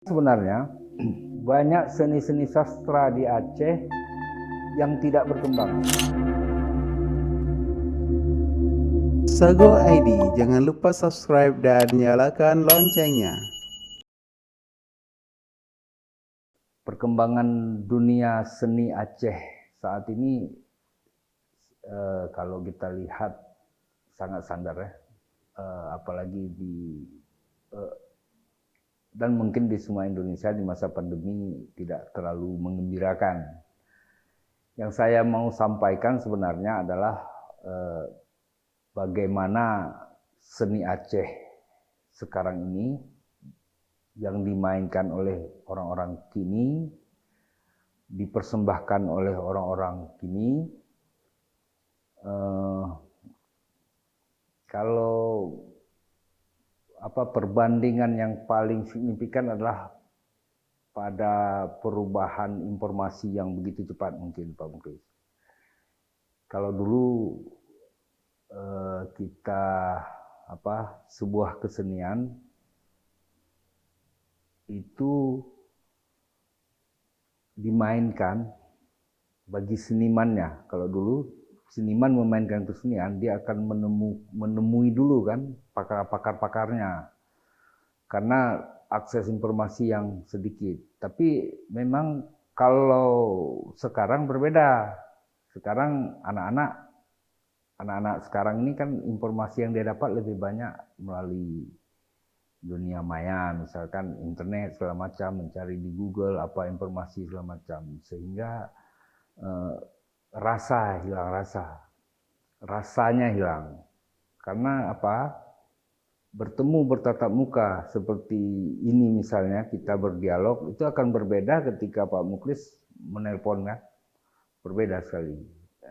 Sebenarnya banyak seni-seni sastra di Aceh yang tidak berkembang. Sago ID, jangan lupa subscribe dan nyalakan loncengnya. Perkembangan dunia seni Aceh saat ini kalau kita lihat sangat sandar ya, apalagi dan mungkin di semua Indonesia di masa pandemi tidak terlalu menggembirakan. Yang saya mau sampaikan sebenarnya adalah bagaimana seni Aceh sekarang ini yang dimainkan oleh orang-orang kini, dipersembahkan oleh orang-orang kini. Kalau perbandingan yang paling signifikan adalah pada perubahan informasi yang begitu cepat mungkin Pak Muklis. Kalau dulu kita sebuah kesenian itu dimainkan bagi senimannya. Kalau dulu seniman memainkan kesenian, dia akan menemui dulu kan pakar-pakarnya, karena akses informasi yang sedikit. Tapi memang kalau sekarang berbeda. Sekarang anak-anak sekarang ini kan informasi yang dia dapat lebih banyak melalui dunia maya, misalkan internet segala macam, mencari di Google apa informasi segala macam, sehingga rasanya hilang. Karena bertemu bertatap muka seperti ini misalnya, kita berdialog, itu akan berbeda ketika Pak Muklis menelpon kan, berbeda sekali.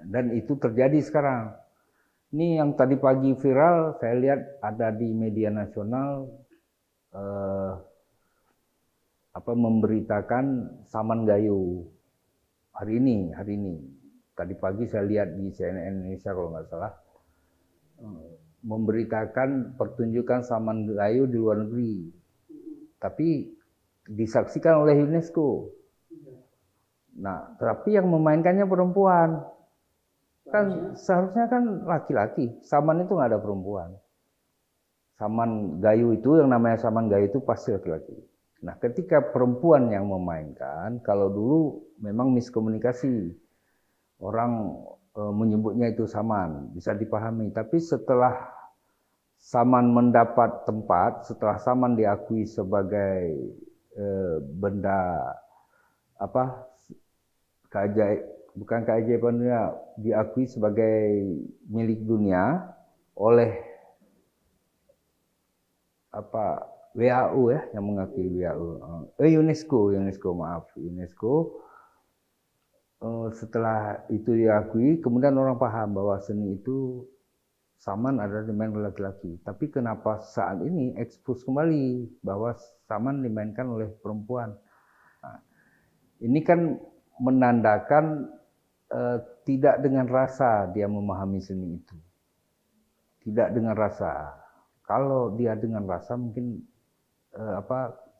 Dan itu terjadi sekarang. Ini yang tadi pagi viral, saya lihat ada di media nasional memberitakan Saman Gayo hari ini. Tadi pagi saya lihat di CNN Indonesia kalau nggak salah, memberitakan pertunjukan Saman Gayo di luar negeri, tapi disaksikan oleh UNESCO. Nah, tapi yang memainkannya perempuan. Kan seharusnya kan laki-laki. Saman itu nggak ada perempuan. Saman Gayo itu, yang namanya Saman Gayo itu pasti laki-laki. Nah, ketika perempuan yang memainkan, kalau dulu memang miskomunikasi. Orang menyebutnya itu Saman, bisa dipahami. Tapi setelah Saman mendapat tempat, setelah Saman diakui sebagai benda bukan keajaiban dunia, diakui sebagai milik dunia oleh WHO ya, yang mengakui UNESCO. Setelah itu diakui, kemudian orang paham bahwa seni itu Saman adalah dimainkan oleh laki-laki. Tapi kenapa saat ini ekspos kembali bahwa Saman dimainkan oleh perempuan? Nah, ini kan menandakan tidak dengan rasa dia memahami seni itu. Tidak dengan rasa. Kalau dia dengan rasa mungkin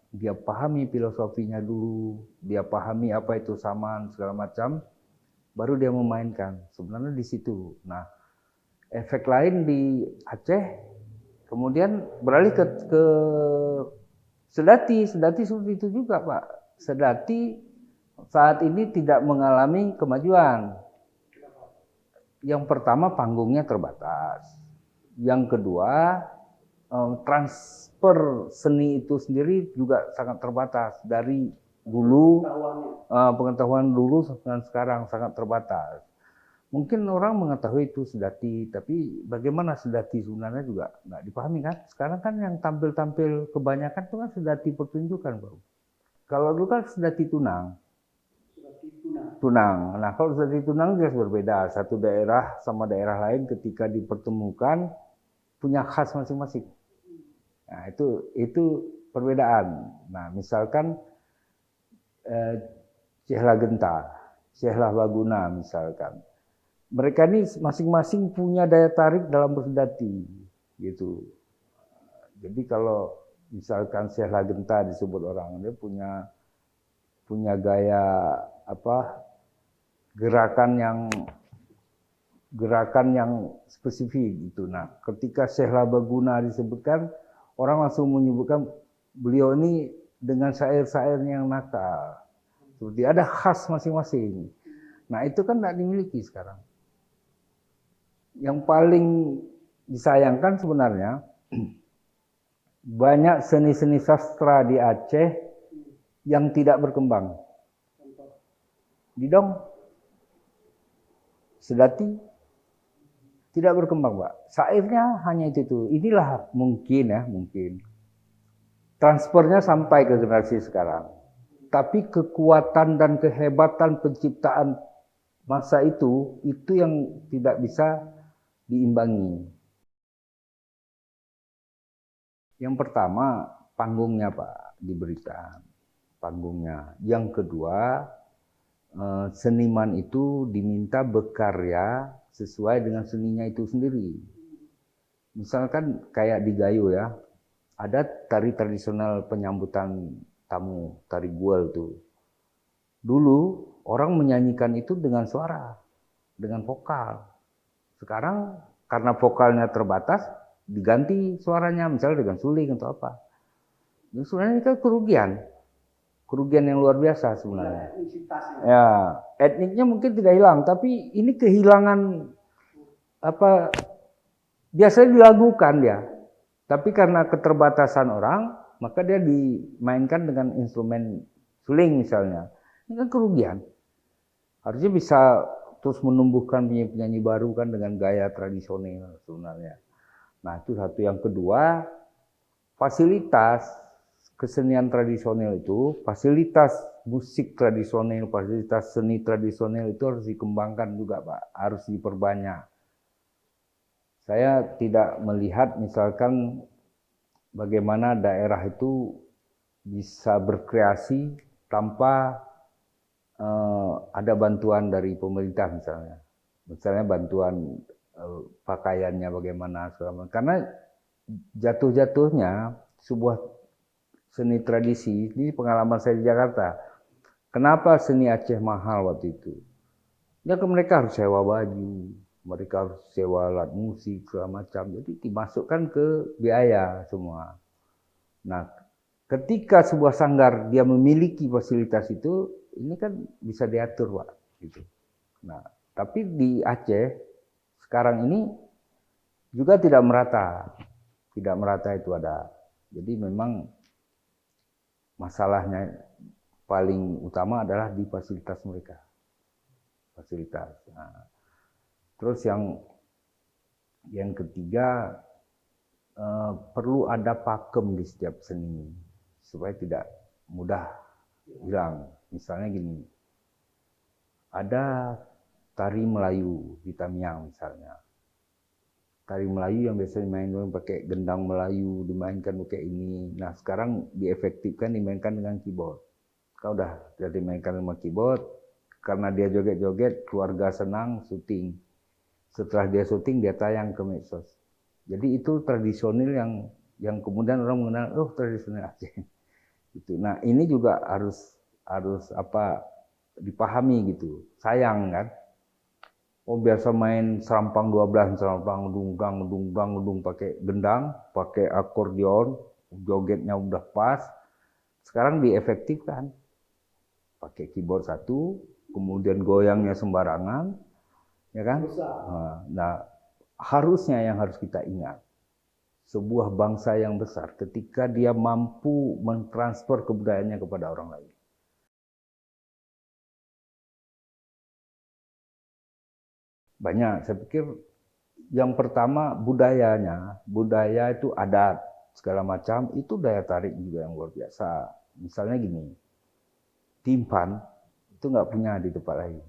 dia pahami filosofinya dulu, dia pahami apa itu Saman segala macam, baru dia memainkan. Sebenarnya di situ. Nah, efek lain di Aceh kemudian beralih ke Sedati seperti itu juga Pak. Sedati saat ini tidak mengalami kemajuan. Yang pertama, panggungnya terbatas. Yang kedua, transfer seni itu sendiri juga sangat terbatas. Dari dulu, pengetahuan dulu dan sekarang sangat terbatas. Mungkin orang mengetahui itu Sedati, tapi bagaimana Sedati sebenarnya juga nggak dipahami kan. Sekarang kan yang tampil-tampil kebanyakan itu kan Sedati pertunjukan, Bro. Kalau dulu kan Sedati tunang. Nah, kalau Sedati tunang jelas berbeda. Satu daerah sama daerah lain ketika dipertemukan punya khas masing-masing. Nah, itu perbedaan. Nah, misalkan Cehla Genta, Cehla Baguna misalkan. Mereka ini masing-masing punya daya tarik dalam bersedati, gitu. Jadi kalau Misalkan Syekh Lagenta disebut orang, dia punya gaya gerakan yang spesifik gitu. Nah, ketika Syekh Labaguna disebutkan, orang langsung menyebutkan beliau ini dengan syair-syairnya yang nakal. Seperti ada khas masing-masing. Nah, itu kan tidak dimiliki sekarang. Yang paling disayangkan sebenarnya, banyak seni-seni sastra di Aceh yang tidak berkembang. Didong, Sedati, tidak berkembang, Pak. Syairnya hanya itu. Inilah mungkin transfernya sampai ke generasi sekarang. Tapi kekuatan dan kehebatan penciptaan masa itu yang tidak bisa diimbangi. Yang pertama, panggungnya, Pak, diberikan. Panggungnya. Yang kedua, seniman itu diminta berkarya sesuai dengan seninya itu sendiri. Misalkan kayak di Gayo ya, ada tari tradisional penyambutan tamu, tari guel tuh. Dulu orang menyanyikan itu dengan suara, dengan vokal. Sekarang karena vokalnya terbatas, diganti suaranya misalnya dengan suling atau apa. Ini sebenarnya itu kerugian yang luar biasa sebenarnya. Ya, etniknya mungkin tidak hilang, tapi ini kehilangan biasanya dilakukan dia. Tapi karena keterbatasan orang, maka dia dimainkan dengan instrumen suling misalnya. Ini kan kerugian. Harusnya bisa terus menumbuhkan penyanyi-penyanyi baru kan dengan gaya tradisional sebenarnya. Nah, itu satu. Yang kedua, fasilitas kesenian tradisional itu, fasilitas musik tradisional, fasilitas seni tradisional itu harus dikembangkan juga, Pak. Harus diperbanyak. Saya tidak melihat misalkan bagaimana daerah itu bisa berkreasi tanpa ada bantuan dari pemerintah misalnya. Misalnya bantuan pakaiannya bagaimana segala macam. Karena jatuh-jatuhnya sebuah seni tradisi, ini pengalaman saya di Jakarta. Kenapa seni Aceh mahal waktu itu? Ya mereka harus sewa baju, mereka harus sewa alat musik segala macam. Jadi dimasukkan ke biaya semua. Nah, ketika sebuah sanggar dia memiliki fasilitas itu, ini kan bisa diatur, Pak. Gitu. Nah, tapi di Aceh sekarang ini juga tidak merata itu ada. Jadi memang masalahnya paling utama adalah di fasilitas mereka. Fasilitas. Nah, terus yang ketiga, perlu ada pakem di setiap seni supaya tidak mudah hilang. Misalnya gini, ada tari Melayu di Tamiang misalnya. Tari Melayu yang biasanya dimainkan pakai gendang Melayu, dimainkan pakai ini. Nah, sekarang diefektifkan dimainkan dengan keyboard. Kalau udah dimainkan dengan keyboard, karena dia joget-joget, keluarga senang, syuting. Setelah dia syuting, dia tayang ke medsos. Jadi itu tradisional yang kemudian orang mengenal, oh tradisional Aceh. Gitu. Nah, ini juga harus dipahami gitu. Sayang kan. Oh biasa main serampang 12, serampang dung pakai gendang, pakai akordeon, jogetnya udah pas. Sekarang diefektifkan. Pakai keyboard satu, kemudian goyangnya sembarangan, ya kan? Nah, harusnya yang harus kita ingat, sebuah bangsa yang besar ketika dia mampu mentransfer kebudayaannya kepada orang lain. Banyak, saya pikir yang pertama budaya itu adat segala macam, itu daya tarik juga yang luar biasa. Misalnya gini, timpan itu nggak punya di tempat lain,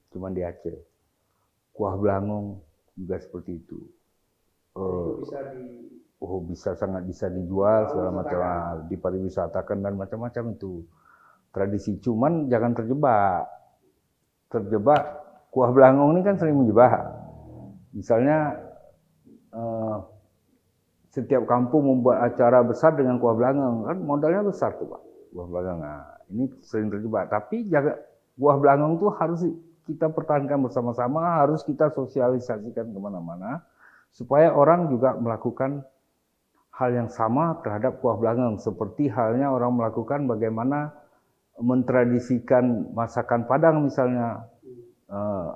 cuma di Aceh. Kuah Belangong juga seperti itu. Sangat bisa dijual segala macam, dipariwisatakan dan macam-macam itu tradisi. Cuman jangan terjebak. Kuah Belangong ini kan sering menjebak. Misalnya setiap kampung membuat acara besar dengan kuah belangong, kan modalnya besar tuh Pak, kuah belangong. Nah, ini sering terjebak. Tapi jaga kuah belangong tuh harus kita pertahankan bersama-sama, harus kita sosialisasikan kemana-mana, supaya orang juga melakukan hal yang sama terhadap kuah belangong. Seperti halnya orang melakukan bagaimana mentradisikan masakan Padang misalnya,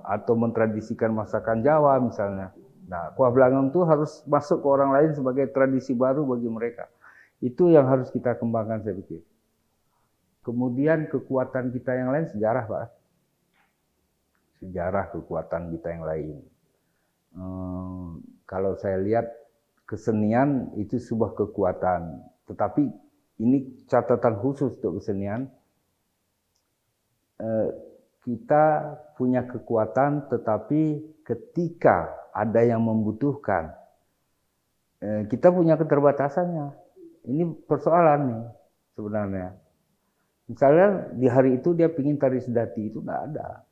atau mentradisikan masakan Jawa misalnya. Nah, kuah belangong itu harus masuk ke orang lain sebagai tradisi baru bagi mereka. Itu yang harus kita kembangkan saya pikir. Kemudian kekuatan kita yang lain sejarah Pak. Sejarah kekuatan kita yang lain. Kalau saya lihat kesenian itu sebuah kekuatan. Tetapi ini catatan khusus untuk kesenian. Kita punya kekuatan, tetapi ketika ada yang membutuhkan, kita punya keterbatasannya. Ini persoalan nih sebenarnya. Misalnya di hari itu dia pingin tari sedati, itu nggak ada,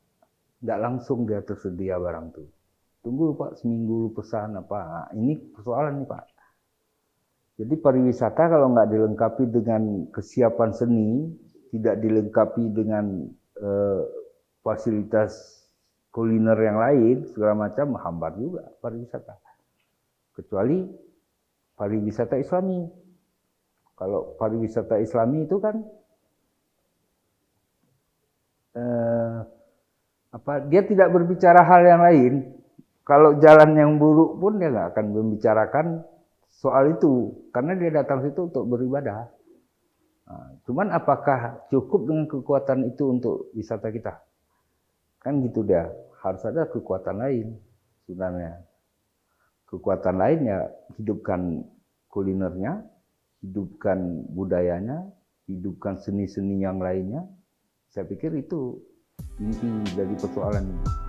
nggak langsung dia tersedia barang itu. Tunggu Pak, seminggu pesan apa. Nah, ini persoalan nih Pak. Jadi pariwisata kalau nggak dilengkapi dengan kesiapan seni, tidak dilengkapi dengan fasilitas kuliner yang lain, segala macam, menghambat juga pariwisata. Kecuali pariwisata Islami. Kalau pariwisata Islami itu kan dia tidak berbicara hal yang lain. Kalau jalan yang buruk pun dia nggak akan membicarakan soal itu, karena dia datang situ untuk beribadah. Nah, cuman apakah cukup dengan kekuatan itu untuk wisata kita? Kan gitu dia, harus ada kekuatan lain sebenarnya. Kekuatan lain ya hidupkan kulinernya, hidupkan budayanya, hidupkan seni-seni yang lainnya. Saya pikir itu inti dari persoalan ini.